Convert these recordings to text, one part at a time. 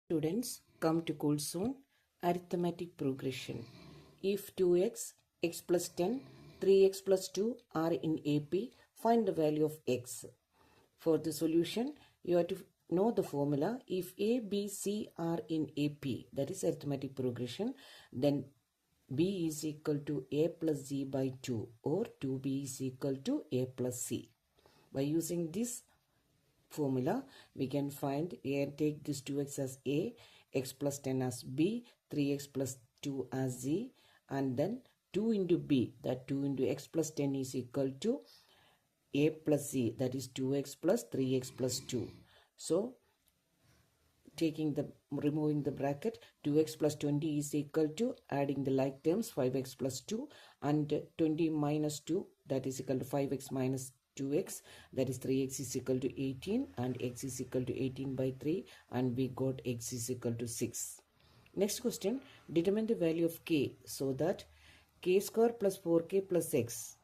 Students, come to cool zone arithmetic progression. If 2x, x plus 10, 3x plus 2 are in AP, find the value of x. For the solution, you have to know the formula. If A, B, C are in AP, that is arithmetic progression, then B is equal to A plus Z by 2 or 2B is equal to A plus C. By using this formula, we can find A and take this 2x as A, x plus 10 as B, 3x plus 2 as Z, and then 2 into B, that 2 into x plus 10 is equal to A plus Z, that is 2x plus 3x plus 2. So, removing the bracket, 2x plus 20 is equal to, adding the like terms, 5x plus 2, and 20 minus 2, that is equal to 5x minus 2x, that is 3x is equal to 18, and x is equal to 18 by 3, and we got x is equal to 6. Next question, determine the value of k so that k square plus 4k plus x,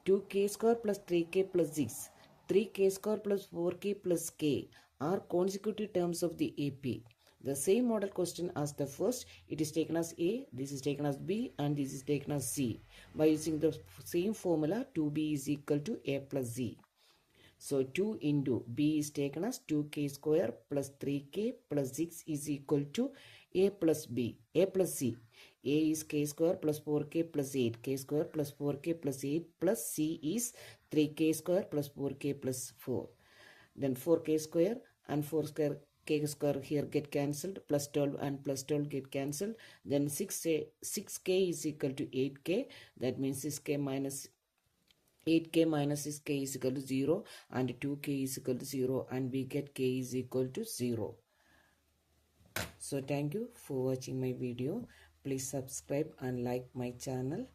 2k square plus 3k plus 6, 3k square plus 4k plus k are consecutive terms of the AP. The same model question as the first, it is taken as A, this is taken as B, and this is taken as C. By using the same formula, 2B is equal to A plus Z. So 2 into B is taken as 2k square plus 3k plus 6 is equal to A plus B, A plus C. A is k square plus 4k plus 8, k square plus 4k plus 8 plus C is 3k square plus 4k plus 4. Then 4k square and 4 square k square here get cancelled, plus 12 and plus 12 get cancelled. Then 6k is equal to 8k, that means 6k minus 8k minus 6k is equal to 0, and 2k is equal to 0, and we get k is equal to 0. So thank you for watching my video. Please subscribe and like my channel.